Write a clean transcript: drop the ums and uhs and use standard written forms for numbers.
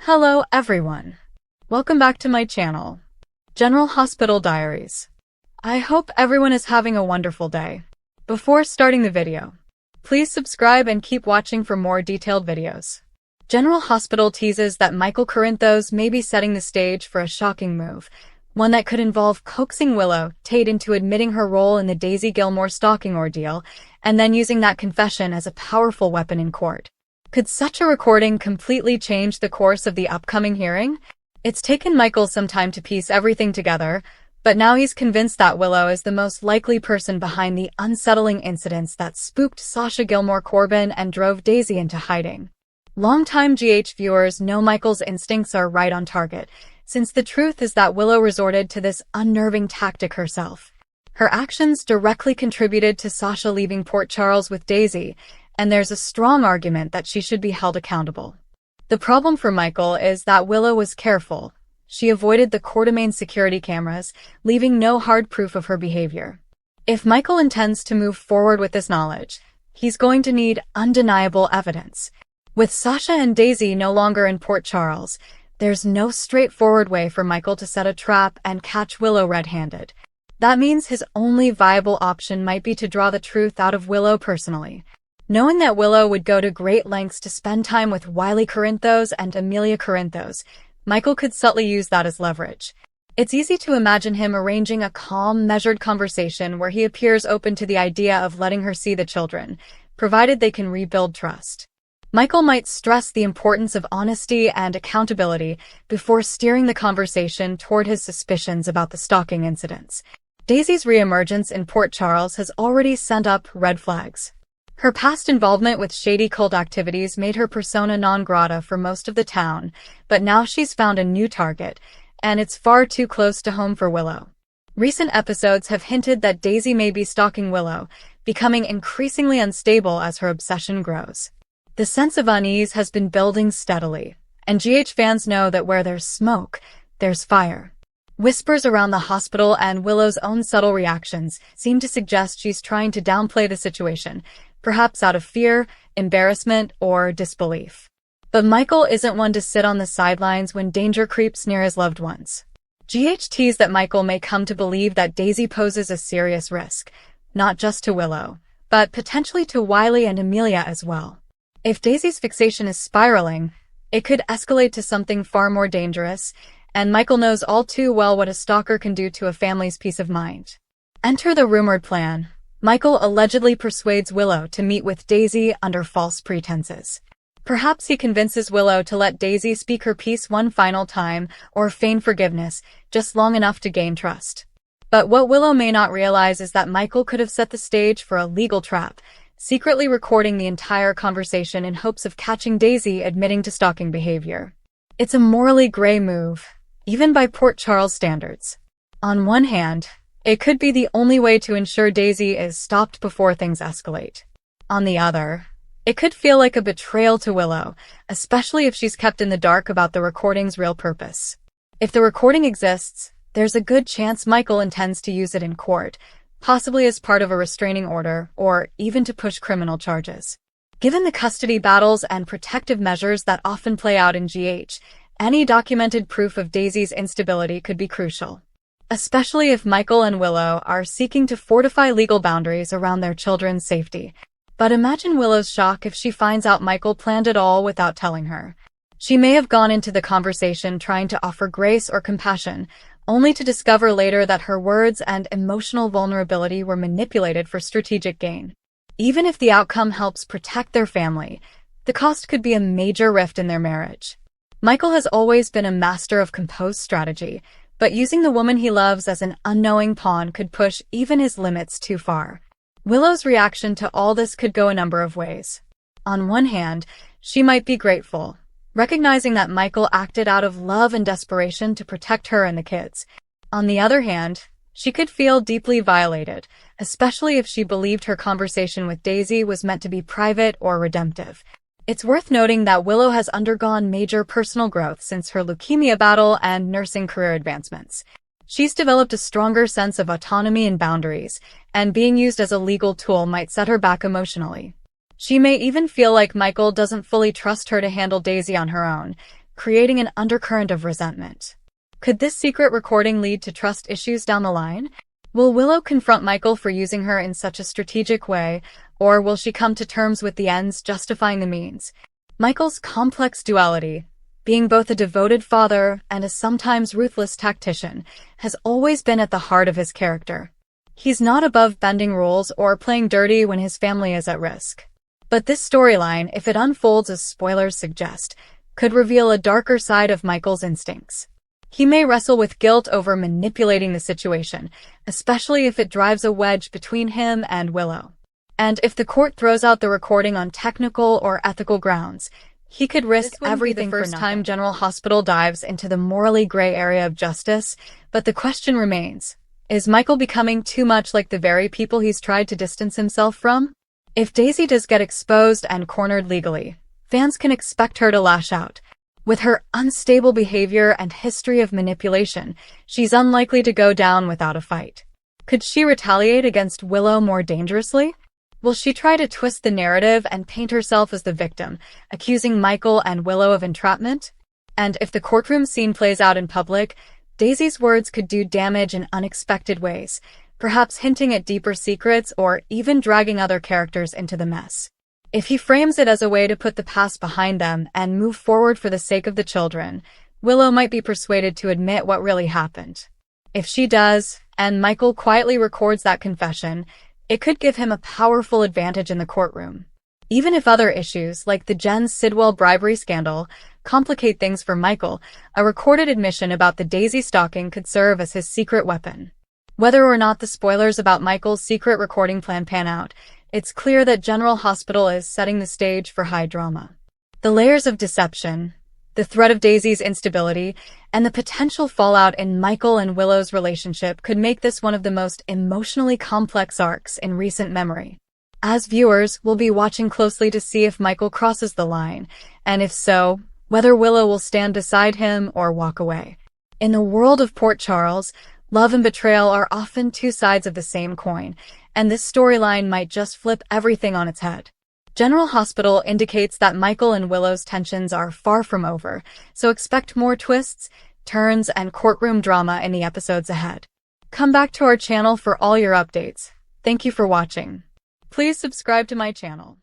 Hello everyone. Welcome back to my channel, General Hospital Diaries. I hope everyone is having a wonderful day. Before starting the video, please subscribe and keep watching for more detailed videos. General Hospital teases that Michael Corinthos may be setting the stage for a shocking move, one that could involve coaxing Willow Tate into admitting her role in the Daisy Gilmore stalking ordeal, and then using that confession as a powerful weapon in court. Could such a recording completely change the course of the upcoming hearing? It's taken Michael some time to piece everything together, but now he's convinced that Willow is the most likely person behind the unsettling incidents that spooked Sasha Gilmore Corbin and drove Daisy into hiding. Longtime GH viewers know Michael's instincts are right on target, since the truth is that Willow resorted to this unnerving tactic herself. Her actions directly contributed to Sasha leaving Port Charles with Daisy, and there's a strong argument that she should be held accountable. The problem for Michael is that Willow was careful. She avoided the Courtroom security cameras, leaving no hard proof of her behavior. If Michael intends to move forward with this knowledge, he's going to need undeniable evidence. With Sasha and Daisy no longer in Port Charles, there's no straightforward way for Michael to set a trap and catch Willow red-handed. That means his only viable option might be to draw the truth out of Willow personally. Knowing that Willow would go to great lengths to spend time with Wiley Corinthos and Amelia Corinthos, Michael could subtly use that as leverage. It's easy to imagine him arranging a calm, measured conversation where he appears open to the idea of letting her see the children, provided they can rebuild trust. Michael might stress the importance of honesty and accountability before steering the conversation toward his suspicions about the stalking incidents. Daisy's reemergence in Port Charles has already sent up red flags. Her past involvement with shady cult activities made her persona non grata for most of the town, but now she's found a new target, and it's far too close to home for Willow. Recent episodes have hinted that Daisy may be stalking Willow, becoming increasingly unstable as her obsession grows. The sense of unease has been building steadily, and GH fans know that where there's smoke, there's fire. Whispers around the hospital and Willow's own subtle reactions seem to suggest she's trying to downplay the situation, perhaps out of fear, embarrassment, or disbelief. But Michael isn't one to sit on the sidelines when danger creeps near his loved ones. GH teased that Michael may come to believe that Daisy poses a serious risk, not just to Willow, but potentially to Wiley and Amelia as well. If Daisy's fixation is spiraling, it could escalate to something far more dangerous, and Michael knows all too well what a stalker can do to a family's peace of mind. Enter the rumored plan. Michael allegedly persuades Willow to meet with Daisy under false pretenses. Perhaps he convinces Willow to let Daisy speak her piece one final time or feign forgiveness, just long enough to gain trust. But what Willow may not realize is that Michael could have set the stage for a legal trap, secretly recording the entire conversation in hopes of catching Daisy admitting to stalking behavior. It's a morally gray move, even by Port Charles standards. On one hand, it could be the only way to ensure Daisy is stopped before things escalate. On the other, it could feel like a betrayal to Willow, especially if she's kept in the dark about the recording's real purpose. If the recording exists, there's a good chance Michael intends to use it in court, possibly as part of a restraining order, or even to push criminal charges. Given the custody battles and protective measures that often play out in GH, any documented proof of Daisy's instability could be crucial. Especially if Michael and Willow are seeking to fortify legal boundaries around their children's safety. But imagine Willow's shock if she finds out Michael planned it all without telling her. She may have gone into the conversation trying to offer grace or compassion, only to discover later that her words and emotional vulnerability were manipulated for strategic gain. Even if the outcome helps protect their family, the cost could be a major rift in their marriage. Michael has always been a master of composed strategy, but using the woman he loves as an unknowing pawn could push even his limits too far. Willow's reaction to all this could go a number of ways. On one hand, she might be grateful, recognizing that Michael acted out of love and desperation to protect her and the kids. On the other hand, she could feel deeply violated, especially if she believed her conversation with Daisy was meant to be private or redemptive. It's worth noting that Willow has undergone major personal growth since her leukemia battle and nursing career advancements. She's developed a stronger sense of autonomy and boundaries, and being used as a legal tool might set her back emotionally. She may even feel like Michael doesn't fully trust her to handle Daisy on her own, creating an undercurrent of resentment. Could this secret recording lead to trust issues down the line? Will Willow confront Michael for using her in such a strategic way, or will she come to terms with the ends justifying the means? Michael's complex duality, being both a devoted father and a sometimes ruthless tactician, has always been at the heart of his character. He's not above bending rules or playing dirty when his family is at risk. But this storyline, if it unfolds as spoilers suggest, could reveal a darker side of Michael's instincts. He may wrestle with guilt over manipulating the situation, especially if it drives a wedge between him and Willow. And if the court throws out the recording on technical or ethical grounds, he could risk everything the first time General Hospital dives into the morally gray area of justice. But the question remains, is Michael becoming too much like the very people he's tried to distance himself from? If Daisy does get exposed and cornered legally, fans can expect her to lash out. With her unstable behavior and history of manipulation, she's unlikely to go down without a fight. Could she retaliate against Willow more dangerously? Will she try to twist the narrative and paint herself as the victim, accusing Michael and Willow of entrapment? And if the courtroom scene plays out in public, Daisy's words could do damage in unexpected ways, perhaps hinting at deeper secrets or even dragging other characters into the mess. If he frames it as a way to put the past behind them and move forward for the sake of the children, Willow might be persuaded to admit what really happened. If she does, and Michael quietly records that confession, it could give him a powerful advantage in the courtroom. Even if other issues, like the Jen Sidwell bribery scandal, complicate things for Michael, a recorded admission about the Daisy stalking could serve as his secret weapon. Whether or not the spoilers about Michael's secret recording plan pan out, it's clear that General Hospital is setting the stage for high drama. The layers of deception, the threat of Daisy's instability, and the potential fallout in Michael and Willow's relationship could make this one of the most emotionally complex arcs in recent memory. As viewers, we'll be watching closely to see if Michael crosses the line, and if so, whether Willow will stand beside him or walk away. In the world of Port Charles, love and betrayal are often two sides of the same coin, and this storyline might just flip everything on its head. General Hospital indicates that Michael and Willow's tensions are far from over, so expect more twists, turns, and courtroom drama in the episodes ahead. Come back to our channel for all your updates. Thank you for watching. Please subscribe to my channel.